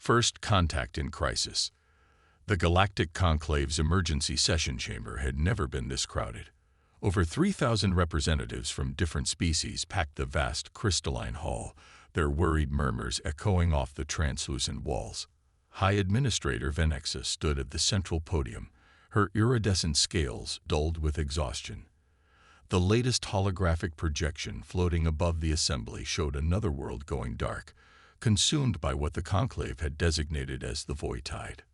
First contact in crisis. The Galactic Conclave's emergency session chamber had never been this crowded. Over 3,000 representatives from different species packed the vast crystalline hall, their worried murmurs echoing off the translucent walls. High Administrator Venexa stood at the central podium, her iridescent scales dulled with exhaustion. The latest holographic projection floating above the assembly showed another world going dark, consumed by what the Conclave had designated as the Void Tide.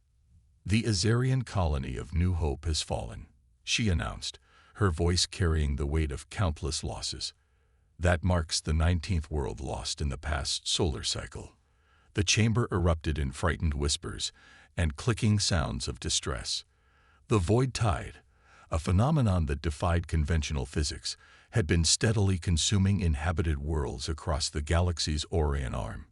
"The Azarian colony of New Hope has fallen," she announced, her voice carrying the weight of countless losses. "That marks the 19th world lost in the past solar cycle." The chamber erupted in frightened whispers and clicking sounds of distress. The Void Tide, a phenomenon that defied conventional physics, had been steadily consuming inhabited worlds across the galaxy's Orion arm.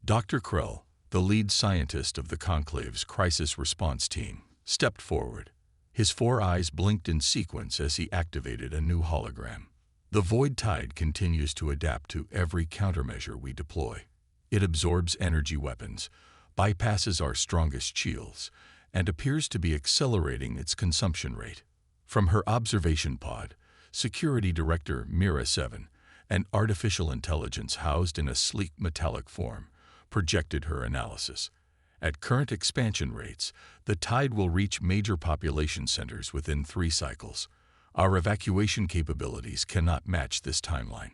Dr. Krell, the lead scientist of the Conclave's crisis response team, stepped forward. His 4 eyes blinked in sequence as he activated a new hologram. "The Void Tide continues to adapt to every countermeasure we deploy. It absorbs energy weapons, bypasses our strongest shields, and appears to be accelerating its consumption rate." From her observation pod, Security Director Mira 7, an artificial intelligence housed in a sleek metallic form, projected her analysis. "At current expansion rates, the tide will reach major population centers within 3 cycles. Our evacuation capabilities cannot match this timeline."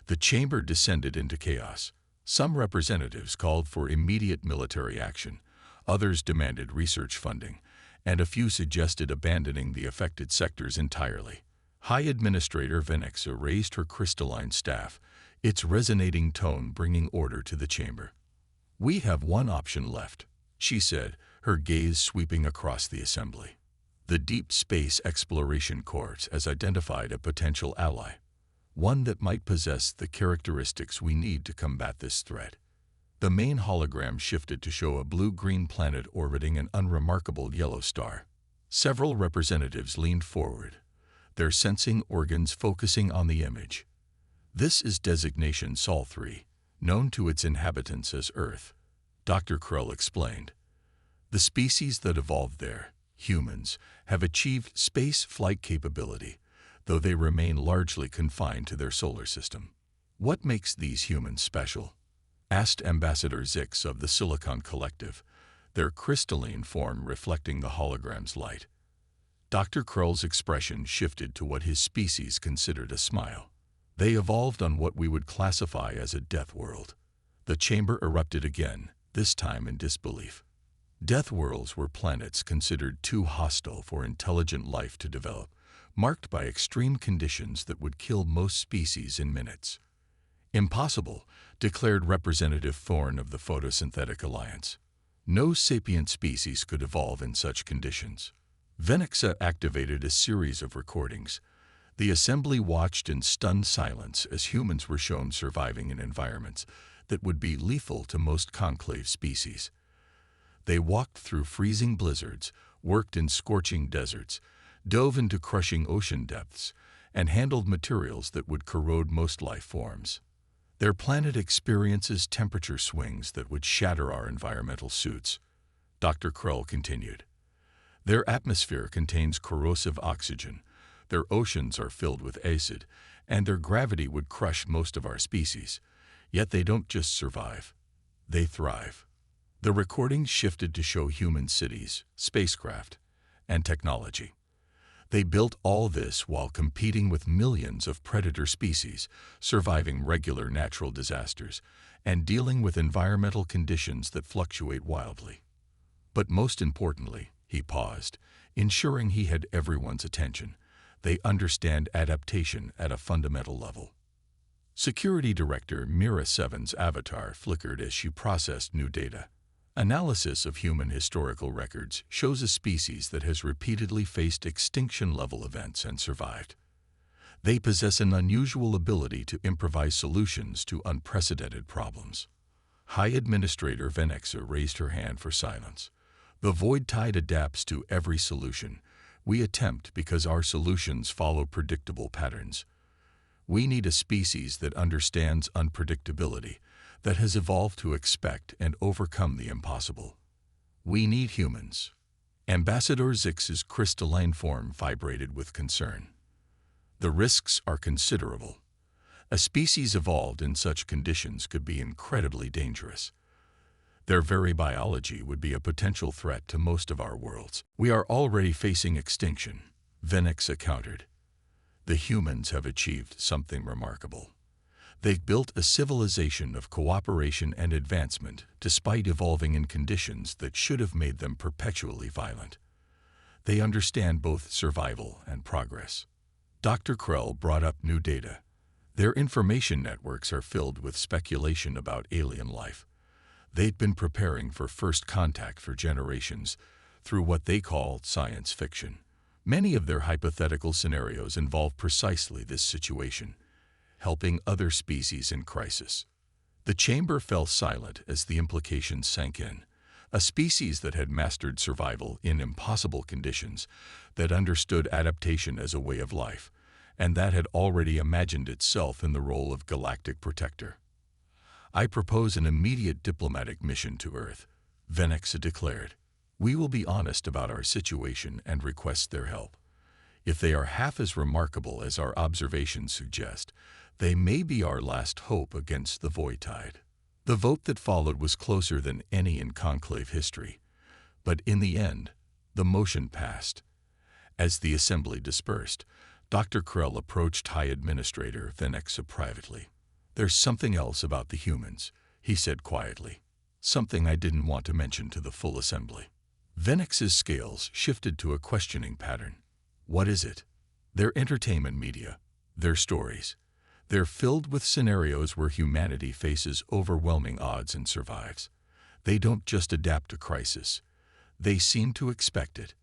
The chamber descended into chaos. Some representatives called for immediate military action, others demanded research funding, and a few suggested abandoning the affected sectors entirely. High Administrator Venexa raised her crystalline staff, its resonating tone bringing order to the chamber. "We have one option left," she said, her gaze sweeping across the assembly. "The Deep Space Exploration Corps has identified a potential ally, one that might possess the characteristics we need to combat this threat." The main hologram shifted to show a blue-green planet orbiting an unremarkable yellow star. Several representatives leaned forward, their sensing organs focusing on the image. "This is designation Sol 3, known to its inhabitants as Earth," Dr. Krell explained. "The species that evolved there, humans, have achieved space flight capability, though they remain largely confined to their solar system." "What makes these humans special?" asked Ambassador Zix of the Silicon Collective, their crystalline form reflecting the hologram's light. Dr. Krell's expression shifted to what his species considered a smile. "They evolved on what we would classify as a death world." The chamber erupted again, this time in disbelief. Death worlds were planets considered too hostile for intelligent life to develop, marked by extreme conditions that would kill most species in minutes. "Impossible," declared Representative Thorne of the Photosynthetic Alliance. "No sapient species could evolve in such conditions." Venexa activated a series of recordings. The assembly watched in stunned silence as humans were shown surviving in environments that would be lethal to most conclave species. They walked through freezing blizzards, worked in scorching deserts, dove into crushing ocean depths, and handled materials that would corrode most life forms. Their planet experiences temperature swings that would shatter our environmental suits, Dr. Krell continued. Their atmosphere contains corrosive oxygen, their oceans are filled with acid, and their gravity would crush most of our species. Yet they don't just survive, they thrive. The recording shifted to show human cities, spacecraft, and technology. They built all this while competing with millions of predator species, surviving regular natural disasters, and dealing with environmental conditions that fluctuate wildly. But most importantly, he paused, ensuring he had everyone's attention. They understand adaptation at a fundamental level. Security Director Mira 7's avatar flickered as she processed new data. Analysis of human historical records shows a species that has repeatedly faced extinction-level events and survived. They possess an unusual ability to improvise solutions to unprecedented problems. High Administrator Venexa raised her hand for silence. "The Void Tide adapts to every solution. We attempt because our solutions follow predictable patterns. We need a species that understands unpredictability, that has evolved to expect and overcome the impossible. We need humans. Ambassador Zix's crystalline form vibrated with concern. The risks are considerable. A species evolved in such conditions could be incredibly dangerous. Their very biology would be a potential threat to most of our worlds. We are already facing extinction, Venexa countered. The humans have achieved something remarkable. They've built a civilization of cooperation and advancement despite evolving in conditions that should have made them perpetually violent. They understand both survival and progress. Dr. Krell brought up new data. Their information networks are filled with speculation about alien life. They've been preparing for first contact for generations through what they call science fiction. Many of their hypothetical scenarios involve precisely this situation, helping other species in crisis. The chamber fell silent as the implications sank in. A species that had mastered survival in impossible conditions, that understood adaptation as a way of life, and that had already imagined itself in the role of galactic protector. I propose an immediate diplomatic mission to Earth, Venexa declared. We will be honest about our situation and request their help. If they are half as remarkable as our observations suggest, they may be our last hope against the void tide. The vote that followed was closer than any in conclave history, but in the end, the motion passed. As the assembly dispersed, Dr. Krell approached High Administrator Venexa privately. There's something else about the humans, he said quietly. Something I didn't want to mention to the full assembly. Venex's scales shifted to a questioning pattern. What is it? Their entertainment media, their stories. They're filled with scenarios where humanity faces overwhelming odds and survives. They don't just adapt to crisis. They seem to expect it.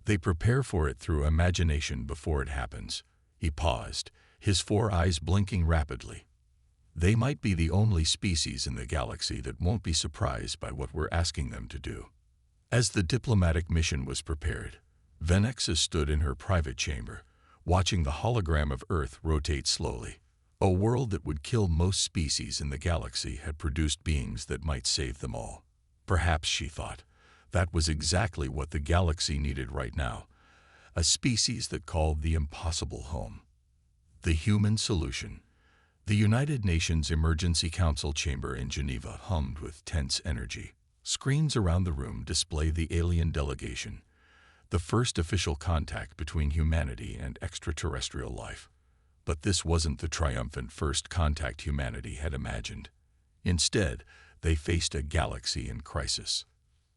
They prepare for it through imagination before it happens. He paused, his 4 eyes blinking rapidly. They might be the only species in the galaxy that won't be surprised by what we're asking them to do. As the diplomatic mission was prepared, Venexa stood in her private chamber, watching the hologram of Earth rotate slowly. A world that would kill most species in the galaxy had produced beings that might save them all. Perhaps, she thought, that was exactly what the galaxy needed right now, a species that called the impossible home. The human solution. The United Nations Emergency Council chamber in Geneva hummed with tense energy. Screens around the room display the alien delegation, the first official contact between humanity and extraterrestrial life. But this wasn't the triumphant first contact humanity had imagined. Instead, they faced a galaxy in crisis.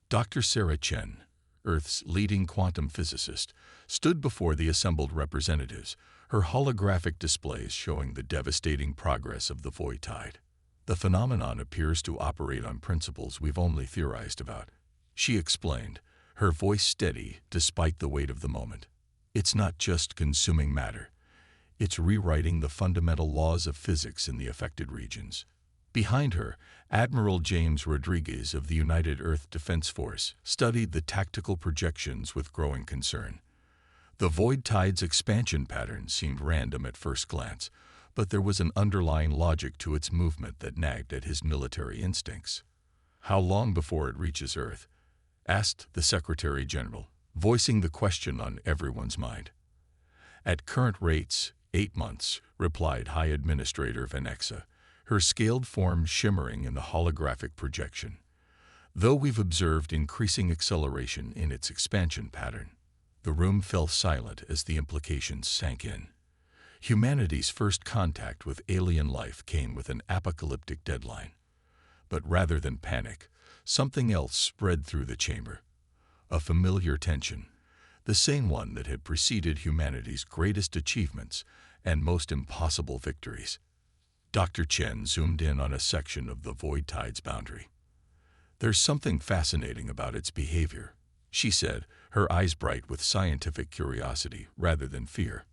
Dr. Sarah Chen, Earth's leading quantum physicist, stood before the assembled representatives, her holographic displays showing the devastating progress of the void tide. The phenomenon appears to operate on principles we've only theorized about, she explained, her voice steady despite the weight of the moment. It's not just consuming matter. It's rewriting the fundamental laws of physics in the affected regions. Behind her, Admiral James Rodriguez of the United Earth Defense Force studied the tactical projections with growing concern. The void tide's expansion pattern seemed random at first glance, but there was an underlying logic to its movement that nagged at his military instincts. How long before it reaches Earth? Asked the Secretary General, voicing the question on everyone's mind. At current rates, 8 months, replied High Administrator Venexa, her scaled form shimmering in the holographic projection. Though we've observed increasing acceleration in its expansion pattern, the room fell silent as the implications sank in. Humanity's first contact with alien life came with an apocalyptic deadline. But rather than panic, something else spread through the chamber. A familiar tension, the same one that had preceded humanity's greatest achievements and most impossible victories. Dr. Chen zoomed in on a section of the void tide's boundary. There's something fascinating about its behavior, she said, her eyes bright with scientific curiosity rather than fear.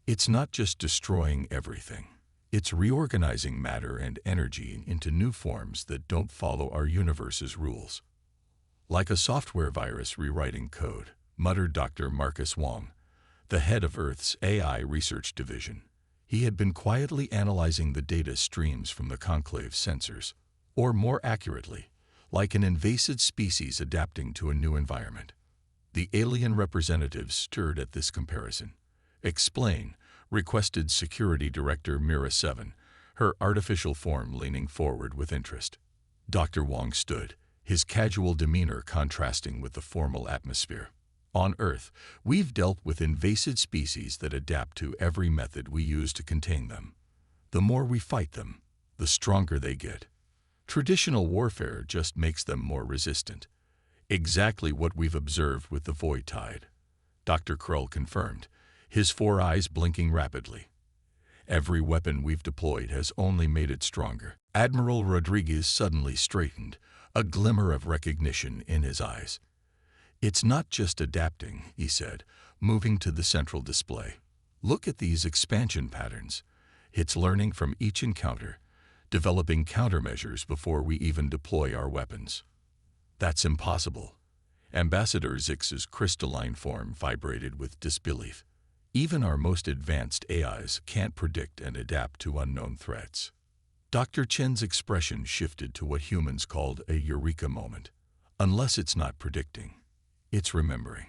It's not just destroying everything. It's reorganizing matter and energy into new forms that don't follow our universe's rules. Like a software virus rewriting code, muttered Dr. Marcus Wong, the head of Earth's AI research division. He had been quietly analyzing the data streams from the conclave's sensors. Or more accurately, like an invasive species adapting to a new environment. The alien representatives stirred at this comparison. "Explain," requested Security Director Mira 7, her artificial form leaning forward with interest. Dr. Wong stood, his casual demeanor contrasting with the formal atmosphere. "On Earth, we've dealt with invasive species that adapt to every method we use to contain them. The more we fight them, the stronger they get. Traditional warfare just makes them more resistant. Exactly what we've observed with the Void Tide," Dr. Krull confirmed, his 4 eyes blinking rapidly. "Every weapon we've deployed has only made it stronger." Admiral Rodriguez suddenly straightened, a glimmer of recognition in his eyes. "It's not just adapting," he said, moving to the central display. "Look at these expansion patterns. It's learning from each encounter, developing countermeasures before we even deploy our weapons." "That's impossible." Ambassador Zix's crystalline form vibrated with disbelief. "Even our most advanced AIs can't predict and adapt to unknown threats." Dr. Chen's expression shifted to what humans called a eureka moment. "Unless it's not predicting, it's remembering."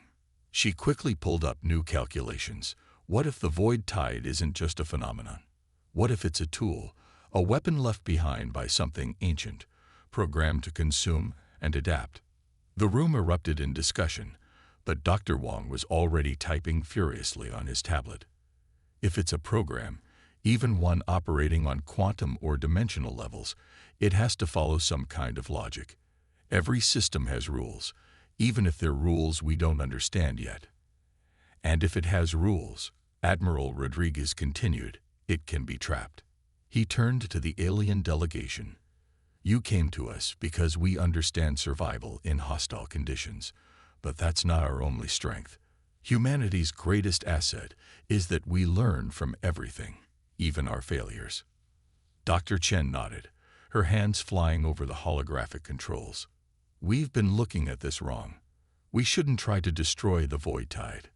She quickly pulled up new calculations. What if the Void Tide isn't just a phenomenon? What if it's a tool, a weapon left behind by something ancient, programmed to consume and adapt? The room erupted in discussion, but Dr. Wong was already typing furiously on his tablet. If it's a program, even one operating on quantum or dimensional levels, it has to follow some kind of logic. Every system has rules, even if they're rules we don't understand yet. And if it has rules, Admiral Rodriguez continued, it can be trapped. He turned to the alien delegation. "You came to us because we understand survival in hostile conditions, but that's not our only strength. Humanity's greatest asset is that we learn from everything, even our failures." Dr. Chen nodded, her hands flying over the holographic controls. "We've been looking at this wrong. We shouldn't try to destroy the Void Tide.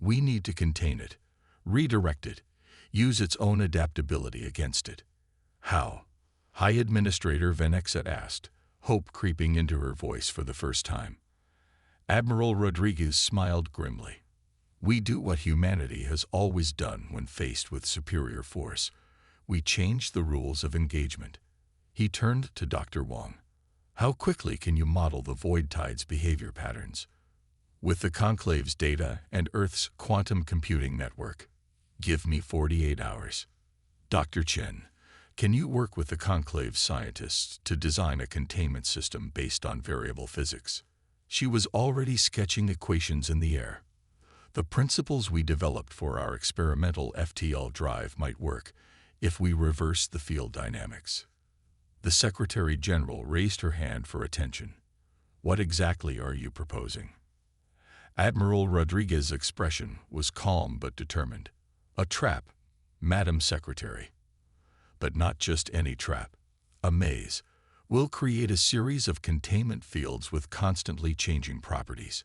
We need to contain it, redirect it, use its own adaptability against it." "How?" High Administrator Venexet asked, hope creeping into her voice for the first time. Admiral Rodriguez smiled grimly. "We do what humanity has always done when faced with superior force. We change the rules of engagement." He turned to Dr. Wong. "How quickly can you model the Void Tide's behavior patterns?" "With the Conclave's data and Earth's quantum computing network. Give me 48 hours. Dr. Chen, can you work with the Conclave's scientists to design a containment system based on variable physics?" She was already sketching equations in the air. "The principles we developed for our experimental FTL drive might work if we reverse the field dynamics." The Secretary General raised her hand for attention. "What exactly are you proposing?" Admiral Rodriguez's expression was calm but determined. "A trap, Madam Secretary. But not just any trap. A maze. We'll create a series of containment fields with constantly changing properties.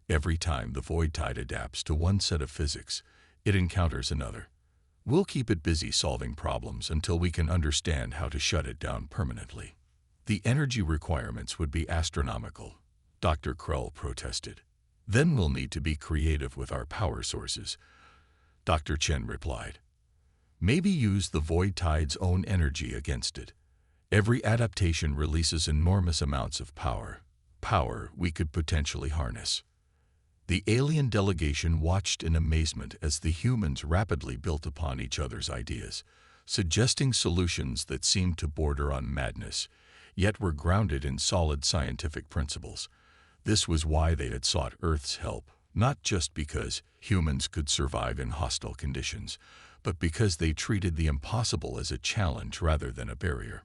Every time the Void Tide adapts to one set of physics, it encounters another. We'll keep it busy solving problems until we can understand how to shut it down permanently." "The energy requirements would be astronomical," Dr. Krull protested. "Then we'll need to be creative with our power sources," Dr. Chen replied. "Maybe use the Void Tide's own energy against it. Every adaptation releases enormous amounts of power we could potentially harness." The alien delegation watched in amazement as the humans rapidly built upon each other's ideas, suggesting solutions that seemed to border on madness, yet were grounded in solid scientific principles. This was why they had sought Earth's help, not just because humans could survive in hostile conditions, but because they treated the impossible as a challenge rather than a barrier.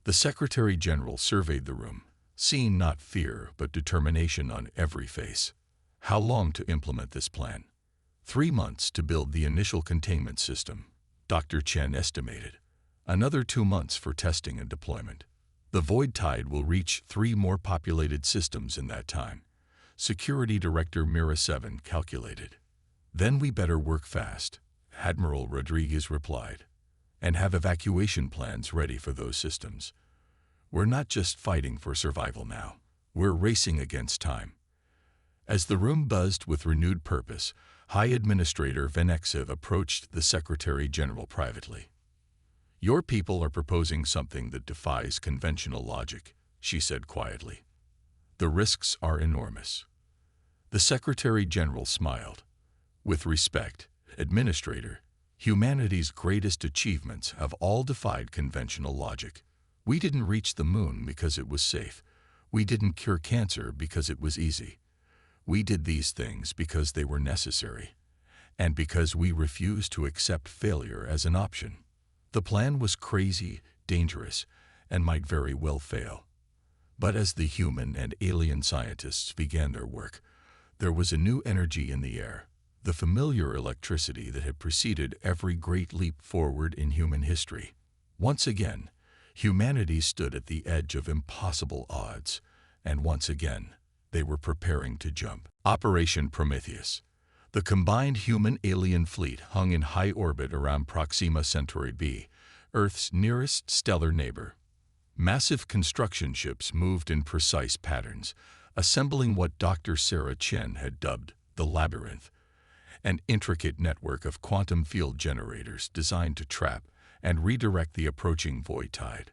The Secretary General surveyed the room, seeing not fear but determination on every face. "How long to implement this plan?" 3 months to build the initial containment system, Dr. Chen estimated. Another 2 months for testing and deployment. The Void Tide will reach 3 more populated systems in that time, Security Director Mira 7 calculated. "Then we better work fast," Admiral Rodriguez replied, "and have evacuation plans ready for those systems. We're not just fighting for survival now. We're racing against time. As the room buzzed with renewed purpose, High Administrator Venexev approached the Secretary General privately. "Your people are proposing something that defies conventional logic," she said quietly. "The risks are enormous." The Secretary General smiled. "With respect, Administrator, humanity's greatest achievements have all defied conventional logic. We didn't reach the moon because it was safe. We didn't cure cancer because it was easy. We did these things because they were necessary, and because we refused to accept failure as an option. The plan was crazy, dangerous, and might very well fail. But as the human and alien scientists began their work, there was a new energy in the air, the familiar electricity that had preceded every great leap forward in human history. Once again, humanity stood at the edge of impossible odds, and once again, they were preparing to jump. Operation Prometheus. The combined human-alien fleet hung in high orbit around Proxima Centauri b, Earth's nearest stellar neighbor. Massive construction ships moved in precise patterns, assembling what Dr. Sarah Chen had dubbed the Labyrinth, an intricate network of quantum field generators designed to trap and redirect the approaching void tide.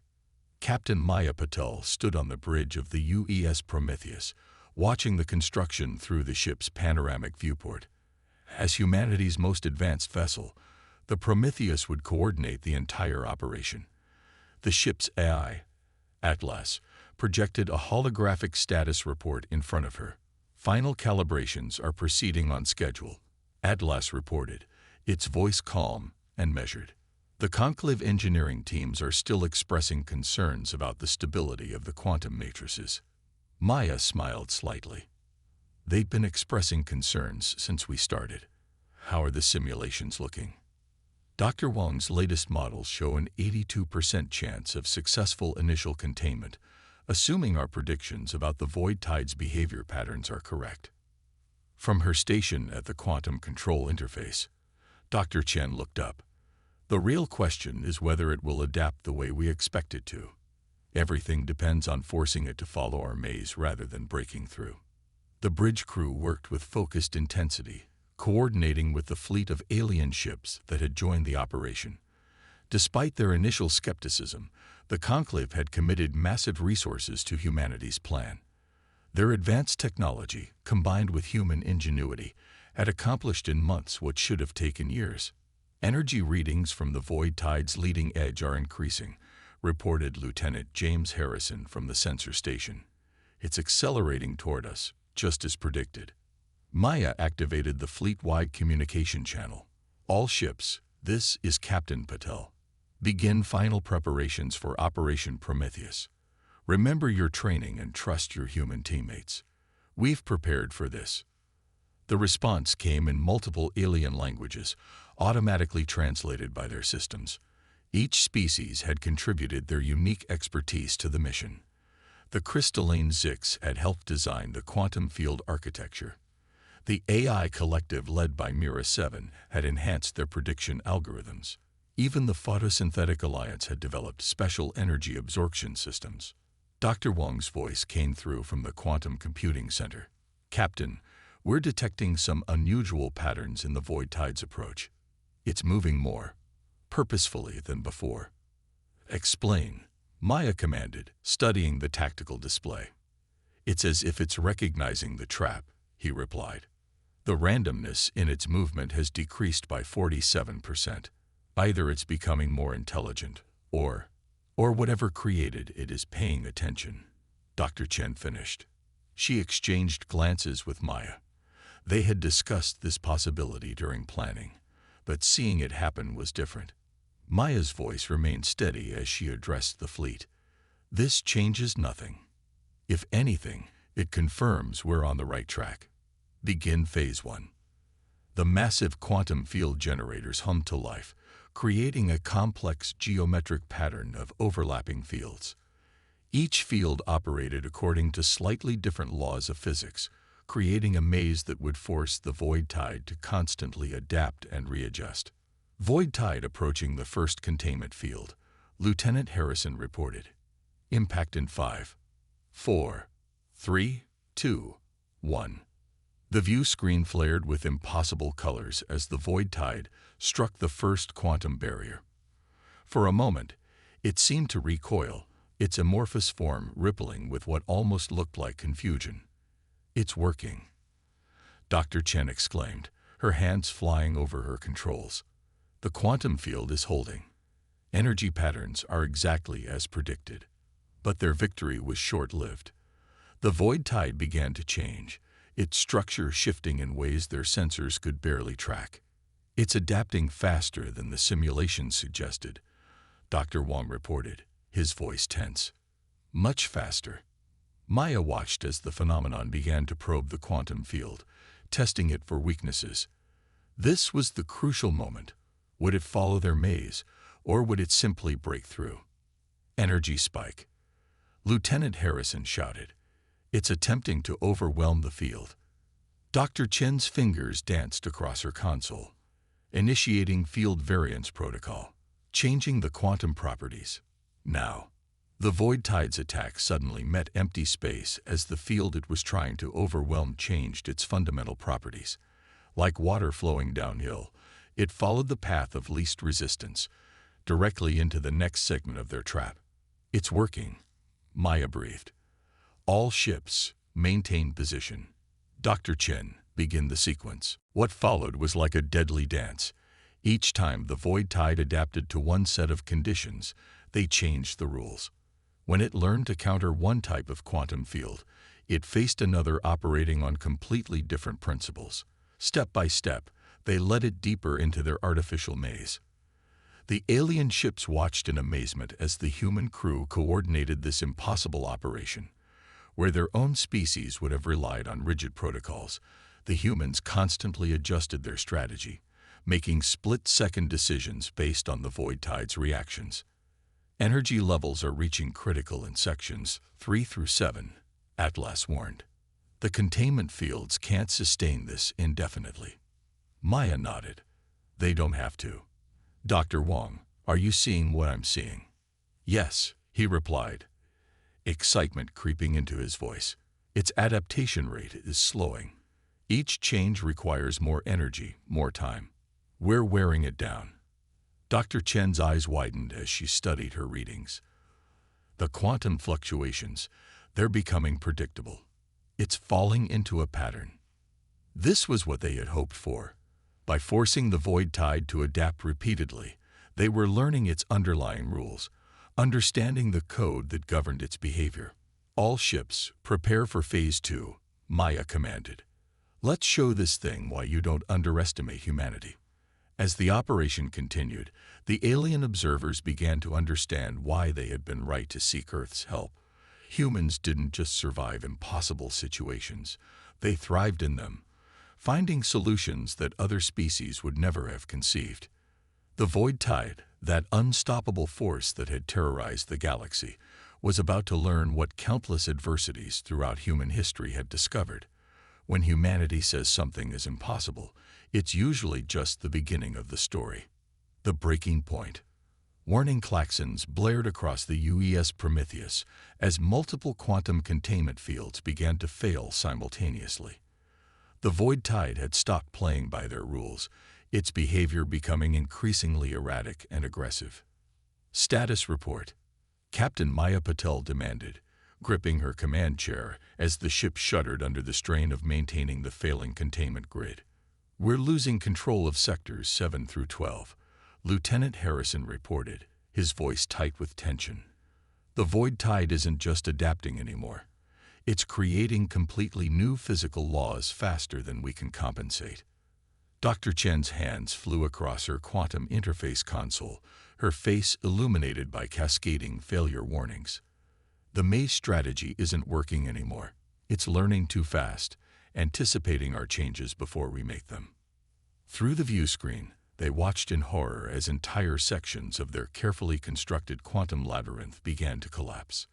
Captain Maya Patel stood on the bridge of the UES Prometheus, watching the construction through the ship's panoramic viewport. As humanity's most advanced vessel, the Prometheus would coordinate the entire operation. The ship's AI, Atlas, projected a holographic status report in front of her. "Final calibrations are proceeding on schedule," Atlas reported, its voice calm and measured. "The conclave engineering teams are still expressing concerns about the stability of the quantum matrices." Maya smiled slightly. "They've been expressing concerns since we started. How are the simulations looking?" Dr. Wang's latest models show an 82% chance of successful initial containment, assuming our predictions about the void tide's behavior patterns are correct. From her station at the quantum control interface, Dr. Chen looked up. "The real question is whether it will adapt the way we expect it to. Everything depends on forcing it to follow our maze rather than breaking through." The bridge crew worked with focused intensity, coordinating with the fleet of alien ships that had joined the operation. Despite their initial skepticism, the Conclave had committed massive resources to humanity's plan. Their advanced technology, combined with human ingenuity, had accomplished in months what should have taken years. "Energy readings from the void tide's leading edge are increasing," reported Lieutenant James Harrison from the sensor station. "It's accelerating toward us, just as predicted." Maya activated the fleet-wide communication channel. "All ships, this is Captain Patel. Begin final preparations for Operation Prometheus. Remember your training and trust your human teammates. We've prepared for this." The response came in multiple alien languages, automatically translated by their systems. Each species had contributed their unique expertise to the mission. The crystalline Zix had helped design the quantum field architecture. The AI collective led by Mira 7 had enhanced their prediction algorithms. Even the Photosynthetic Alliance had developed special energy absorption systems. Dr. Wang's voice came through from the Quantum Computing Center. "Captain, we're detecting some unusual patterns in the void tide's approach. It's moving more purposefully than before." "Explain," Maya commanded, studying the tactical display. "It's as if it's recognizing the trap," he replied. "The randomness in its movement has decreased by 47%. Either it's becoming more intelligent, or whatever created it is paying attention." Dr. Chen finished. She exchanged glances with Maya. They had discussed this possibility during planning, but seeing it happen was different. Maya's voice remained steady as she addressed the fleet. "This changes nothing. If anything, it confirms we're on the right track. Begin Phase 1. The massive quantum field generators hummed to life, creating a complex geometric pattern of overlapping fields. Each field operated according to slightly different laws of physics, creating a maze that would force the void tide to constantly adapt and readjust. "Void tide approaching the first containment field," Lieutenant Harrison reported. Impact in 5, 4, 3, 2, 1. The view screen flared with impossible colors as the void tide struck the first quantum barrier. For a moment, it seemed to recoil, its amorphous form rippling with what almost looked like confusion. "It's working," Dr. Chen exclaimed, her hands flying over her controls. "The quantum field is holding. Energy patterns are exactly as predicted." But their victory was short-lived. The void tide began to change, its structure shifting in ways their sensors could barely track. "It's adapting faster than the simulations suggested," Dr. Wong reported, his voice tense. "Much faster." Maya watched as the phenomenon began to probe the quantum field, testing it for weaknesses. This was the crucial moment. Would it follow their maze, or would it simply break through? "Energy spike," Lieutenant Harrison shouted. "It's attempting to overwhelm the field." Dr. Chen's fingers danced across her console, initiating field variance protocol, changing the quantum properties. Now, the void tide's attack suddenly met empty space as the field it was trying to overwhelm changed its fundamental properties. Like water flowing downhill, it followed the path of least resistance, directly into the next segment of their trap. "It's working," Maya breathed. "All ships, maintain position. Dr. Chen, begin the sequence." What followed was like a deadly dance. Each time the void tide adapted to one set of conditions, they changed the rules. When it learned to counter one type of quantum field, it faced another operating on completely different principles. Step by step, they led it deeper into their artificial maze. The alien ships watched in amazement as the human crew coordinated this impossible operation. Where their own species would have relied on rigid protocols, the humans constantly adjusted their strategy, making split-second decisions based on the void tide's reactions. "Energy levels are reaching critical in sections 3 through 7, Atlas warned. "The containment fields can't sustain this indefinitely." Maya nodded. "They don't have to." "Dr. Wong, are you seeing what I'm seeing?" "Yes," he replied, excitement creeping into his voice. "Its adaptation rate is slowing. Each change requires more energy, more time. We're wearing it down." Dr. Chen's eyes widened as she studied her readings. "The quantum fluctuations, they're becoming predictable. It's falling into a pattern." This was what they had hoped for. By forcing the void tide to adapt repeatedly, they were learning its underlying rules, understanding the code that governed its behavior. "All ships, prepare for Phase 2, Maya commanded. "Let's show this thing why you don't underestimate humanity." As the operation continued, the alien observers began to understand why they had been right to seek Earth's help. Humans didn't just survive impossible situations, they thrived in them, finding solutions that other species would never have conceived. The void tide, that unstoppable force that had terrorized the galaxy, was about to learn what countless adversities throughout human history had discovered. When humanity says something is impossible, it's usually just the beginning of the story. The breaking point. Warning klaxons blared across the UES Prometheus as multiple quantum containment fields began to fail simultaneously. The void tide had stopped playing by their rules, its behavior becoming increasingly erratic and aggressive. "Status report," Captain Maya Patel demanded, gripping her command chair as the ship shuddered under the strain of maintaining the failing containment grid. "We're losing control of sectors 7 through 12, Lieutenant Harrison reported, his voice tight with tension. "The void tide isn't just adapting anymore. It's creating completely new physical laws faster than we can compensate." Dr. Chen's hands flew across her quantum interface console, her face illuminated by cascading failure warnings. "The maze strategy isn't working anymore. It's learning too fast, anticipating our changes before we make them." Through the view screen, they watched in horror as entire sections of their carefully constructed quantum labyrinth began to collapse.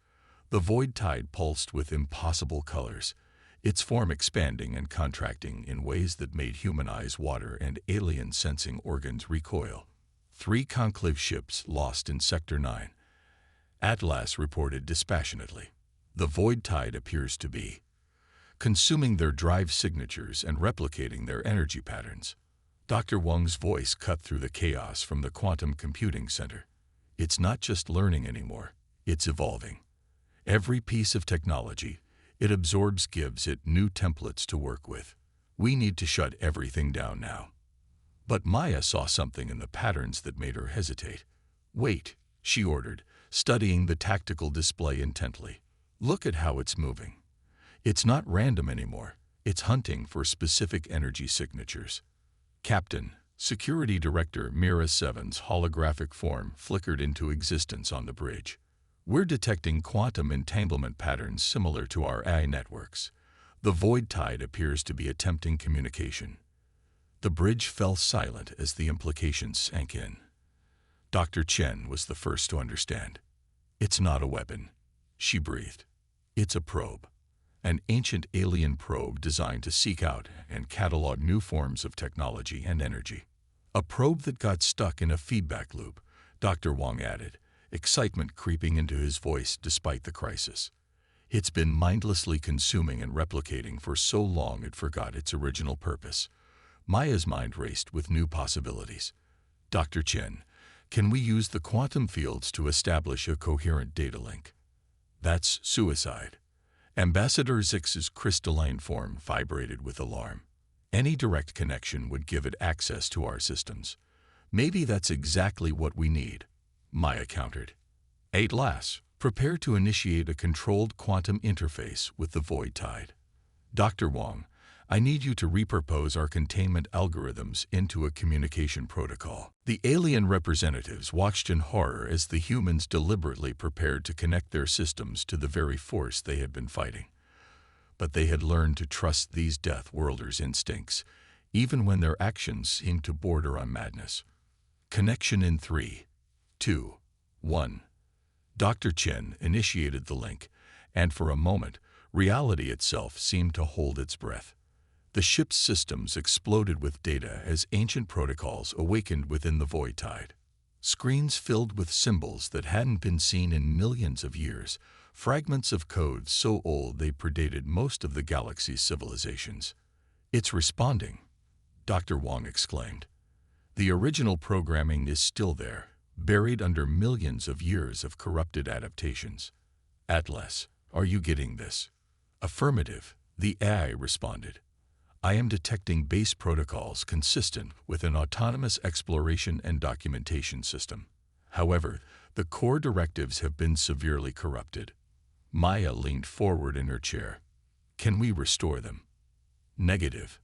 The void tide pulsed with impossible colors, its form expanding and contracting in ways that made human eyes water and alien sensing organs recoil. 3 conclave ships lost in Sector 9, Atlas reported dispassionately. The void tide appears to be consuming their drive signatures and replicating their energy patterns. Dr. Wang's voice cut through the chaos from the quantum computing center. It's not just learning anymore, it's evolving. Every piece of technology it absorbs gives it new templates to work with. We need to shut everything down now. But Maya saw something in the patterns that made her hesitate. Wait, she ordered, studying the tactical display intently. Look at how it's moving. It's not random anymore. It's hunting for specific energy signatures. Captain, Security Director Mira 7's holographic form flickered into existence on the bridge. We're detecting quantum entanglement patterns similar to our AI networks. The void tide appears to be attempting communication. The bridge fell silent as the implications sank in. Dr. Chen was the first to understand. It's not a weapon, she breathed. It's a probe. An ancient alien probe designed to seek out and catalog new forms of technology and energy. A probe that got stuck in a feedback loop, Dr. Wang added, excitement creeping into his voice despite the crisis. It's been mindlessly consuming and replicating for so long it forgot its original purpose. Maya's mind raced with new possibilities. Dr. Chen, can we use the quantum fields to establish a coherent data link? That's suicide. Ambassador Zix's crystalline form vibrated with alarm. Any direct connection would give it access to our systems. Maybe that's exactly what we need, Maya countered. Atlas, prepare to initiate a controlled quantum interface with the void tide. Dr. Wang, I need you to repurpose our containment algorithms into a communication protocol. The alien representatives watched in horror as the humans deliberately prepared to connect their systems to the very force they had been fighting. But they had learned to trust these Deathworlders' instincts, even when their actions seemed to border on madness. Connection in 3, 2, 1. Dr. Chen initiated the link, and for a moment, reality itself seemed to hold its breath. The ship's systems exploded with data as ancient protocols awakened within the void tide. Screens filled with symbols that hadn't been seen in millions of years, fragments of code so old they predated most of the galaxy's civilizations. It's responding, Dr. Wang exclaimed. The original programming is still there, buried under millions of years of corrupted adaptations. Atlas, are you getting this? Affirmative, the AI responded. I am detecting base protocols consistent with an autonomous exploration and documentation system. However, the core directives have been severely corrupted. Maya leaned forward in her chair. Can we restore them? Negative,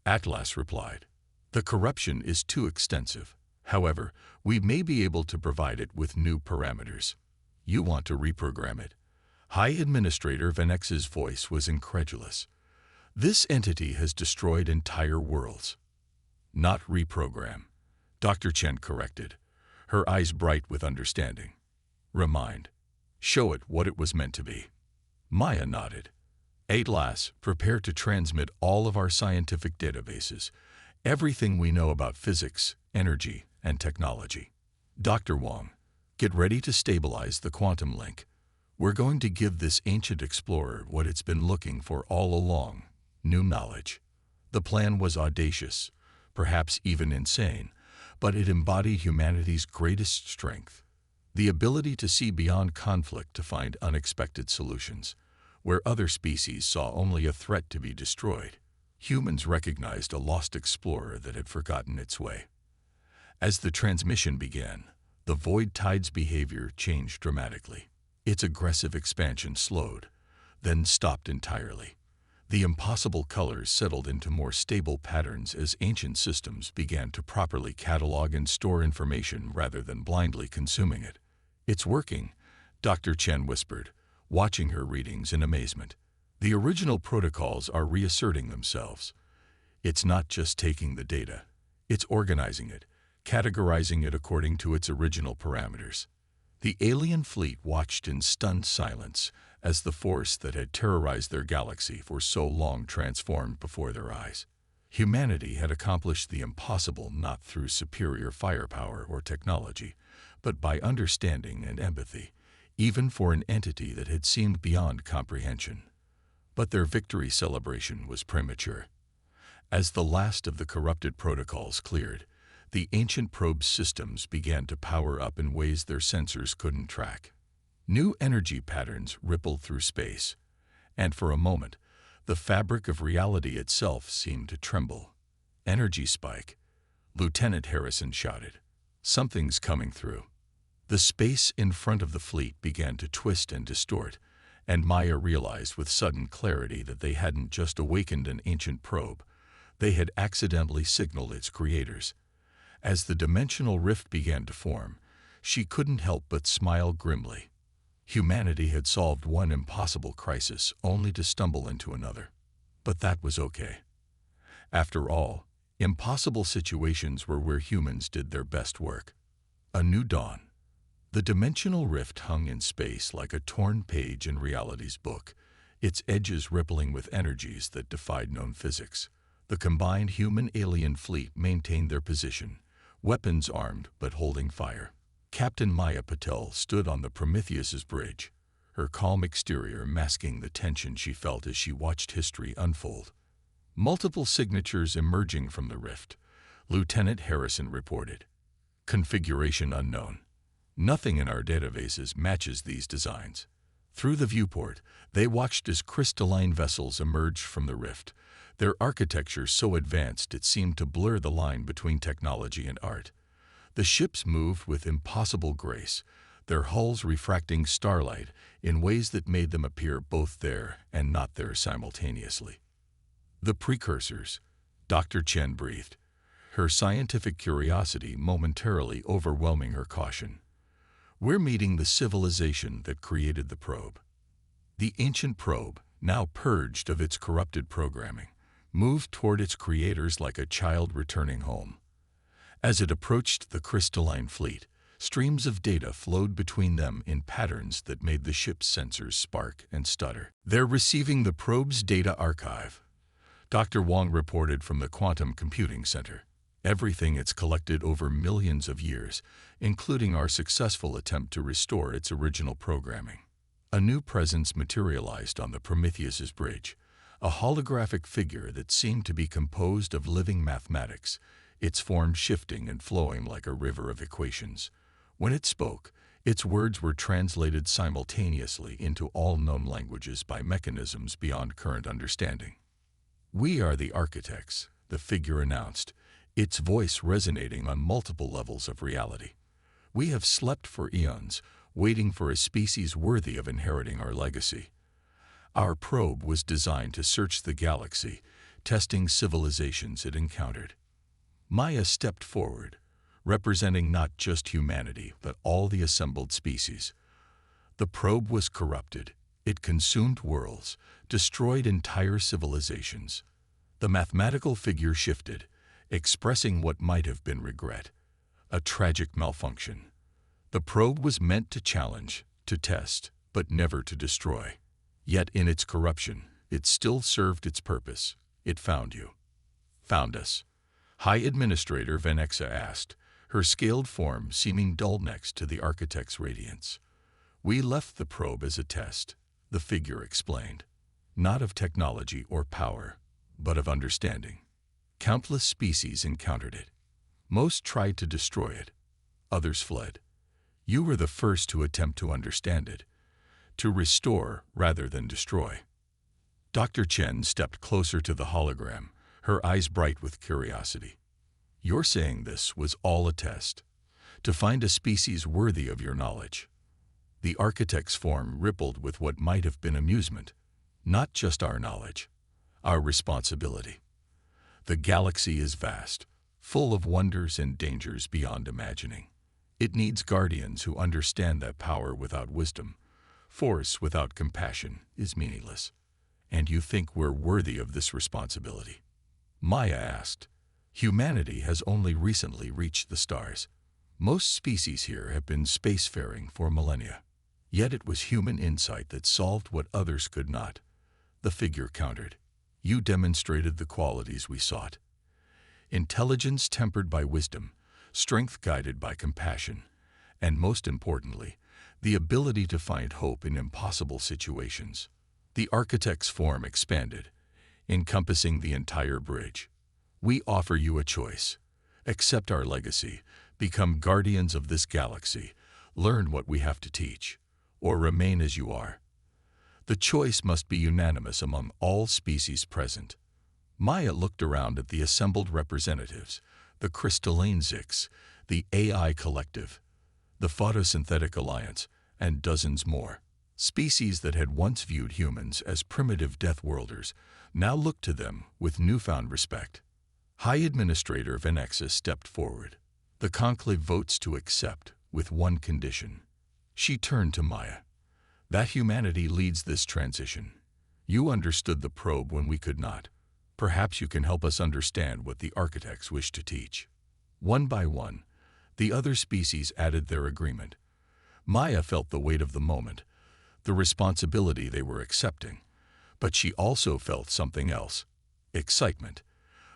Atlas replied. The corruption is too extensive. However, we may be able to provide it with new parameters. You want to reprogram it? High Administrator Venex's voice was incredulous. This entity has destroyed entire worlds. Not reprogram, Dr. Chen corrected, her eyes bright with understanding. Remind. Show it what it was meant to be. Maya nodded. Atlas, prepare to transmit all of our scientific databases, everything we know about physics, energy, and technology. Dr. Wang, get ready to stabilize the quantum link. We're going to give this ancient explorer what it's been looking for all along. New knowledge. The plan was audacious, perhaps even insane, but it embodied humanity's greatest strength, the ability to see beyond conflict to find unexpected solutions. Where other species saw only a threat to be destroyed, humans recognized a lost explorer that had forgotten its way. As the transmission began, the void tide's behavior changed dramatically. Its aggressive expansion slowed, then stopped entirely. The impossible colors settled into more stable patterns as ancient systems began to properly catalog and store information rather than blindly consuming it. It's working, Dr. Chen whispered, watching her readings in amazement. The original protocols are reasserting themselves. It's not just taking the data, it's organizing it, categorizing it according to its original parameters. The alien fleet watched in stunned silence as the force that had terrorized their galaxy for so long transformed before their eyes. Humanity had accomplished the impossible not through superior firepower or technology, but by understanding and empathy. even for an entity that had seemed beyond comprehension. But their victory celebration was premature. As the last of the corrupted protocols cleared, the ancient probe's systems began to power up in ways their sensors couldn't track. New energy patterns rippled through space, and for a moment, the fabric of reality itself seemed to tremble. "Energy spike," Lieutenant Harrison shouted. "Something's coming through." The space in front of the fleet began to twist and distort, and Maya realized with sudden clarity that they hadn't just awakened an ancient probe, they had accidentally signaled its creators. As the dimensional rift began to form, she couldn't help but smile grimly. Humanity had solved one impossible crisis only to stumble into another. But that was okay. After all, impossible situations were where humans did their best work. A new dawn. The dimensional rift hung in space like a torn page in reality's book, its edges rippling with energies that defied known physics. The combined human-alien fleet maintained their position, weapons armed but holding fire. Captain Maya Patel stood on the Prometheus's bridge, her calm exterior masking the tension she felt as she watched history unfold. Multiple signatures emerging from the rift, Lieutenant Harrison reported. "Configuration unknown. Nothing in our databases matches these designs." Through the viewport, they watched as crystalline vessels emerged from the rift, their architecture so advanced it seemed to blur the line between technology and art. The ships moved with impossible grace, their hulls refracting starlight in ways that made them appear both there and not there simultaneously. "The precursors," Dr. Chen breathed, her scientific curiosity momentarily overwhelming her caution. "We're meeting the civilization that created the probe." The ancient probe, now purged of its corrupted programming, moved toward its creators like a child returning home. As it approached the crystalline fleet, streams of data flowed between them in patterns that made the ship's sensors spark and stutter. "They're receiving the probe's data archive," Dr. Wong reported from the Quantum Computing Center. "Everything it's collected over millions of years, including our successful attempt to restore its original programming." A new presence materialized on the Prometheus's bridge, a holographic figure that seemed to be composed of living mathematics, its form shifting and flowing like a river of equations. When it spoke, its words were translated simultaneously into all known languages by mechanisms beyond current understanding. "We are the architects," the figure announced, its voice resonating on multiple levels of reality. "We have slept for eons, waiting for a species worthy of inheriting our legacy. Our probe was designed to search the galaxy, testing civilizations it encountered." Maya stepped forward, representing not just humanity, but all the assembled species. The probe was corrupted. It consumed worlds, destroyed entire civilizations. The mathematical figure shifted, expressing what might have been regret, a tragic malfunction. The probe was meant to challenge, to test, but never to destroy. Yet in its corruption, it still served its purpose. "It found you." "Found us?" High Administrator Venexa asked, her scaled form seeming dull next to the architect's radiance. "We left the probe as a test," the figure explained. "Not of technology or power, but of understanding. Countless species encountered it. Most tried to destroy it. Others fled. You were the first to attempt to understand it, to restore rather than destroy." Dr. Chen stepped closer to the hologram, her eyes bright with curiosity. "You're saying this was all a test, to find a species worthy of your knowledge?" The architect's form rippled with what might have been amusement. "Not just our knowledge, our responsibility. The galaxy is vast, full of wonders and dangers beyond imagining. It needs guardians who understand that power without wisdom, force without compassion, is meaningless. And you think we're worthy of this responsibility?" Maya asked. "Humanity has only recently reached the stars. Most species here have been spacefaring for millennia. Yet it was human insight that solved what others could not," the figure countered. "You demonstrated the qualities we sought. Intelligence tempered by wisdom, strength guided by compassion, and most importantly, the ability to find hope in impossible situations. The architect's form expanded, encompassing the entire bridge. We offer you a choice. Accept our legacy, become guardians of this galaxy, learn what we have to teach, or remain as you are. The choice must be unanimous among all species present. Maya looked around at the assembled representatives, the crystalline Zix, the AI Collective, the Photosynthetic Alliance, and dozens more. Species that had once viewed humans as primitive Deathworlders now looked to them with newfound respect. High Administrator Venexis stepped forward. The conclave votes to accept, with one condition. She turned to Maya. That humanity leads this transition. You understood the probe when we could not. Perhaps you can help us understand what the architects wish to teach. One by one, the other species added their agreement. Maya felt the weight of the moment, the responsibility they were accepting. But she also felt something else: excitement.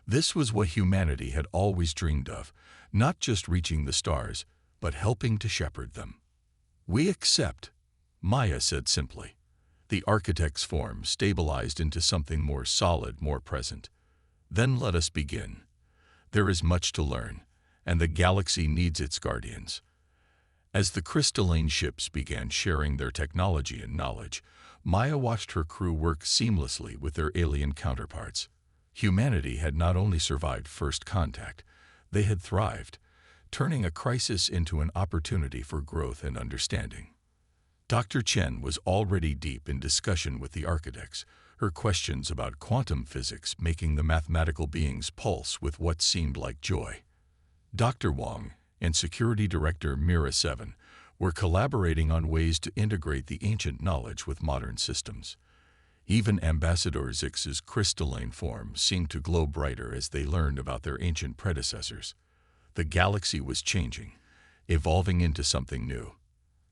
This was what humanity had always dreamed of, not just reaching the stars, but helping to shepherd them. We accept, Maya said simply. The architect's form stabilized into something more solid, more present. Then let us begin. There is much to learn, and the galaxy needs its guardians. As the crystalline ships began sharing their technology and knowledge, Maya watched her crew work seamlessly with their alien counterparts. Humanity had not only survived first contact, they had thrived, turning a crisis into an opportunity for growth and understanding. Dr. Chen was already deep in discussion with the architects, her questions about quantum physics making the mathematical beings pulse with what seemed like joy. Dr. Wang and Security Director Mira 7 were collaborating on ways to integrate the ancient knowledge with modern systems. Even Ambassador Zix's crystalline form seemed to glow brighter as they learned about their ancient predecessors. The galaxy was changing, evolving into something new.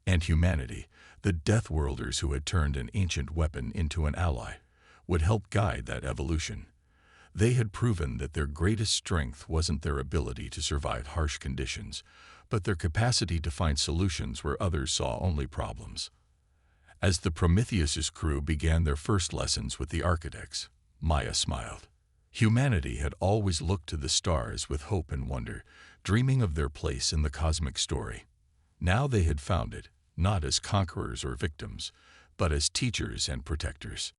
And humanity, the Deathworlders who had turned an ancient weapon into an ally, would help guide that evolution. They had proven that their greatest strength wasn't their ability to survive harsh conditions, but their capacity to find solutions where others saw only problems. As the Prometheus's crew began their first lessons with the architects, Maya smiled. Humanity had always looked to the stars with hope and wonder, dreaming of their place in the cosmic story. Now they had found it, not as conquerors or victims, but as teachers and protectors.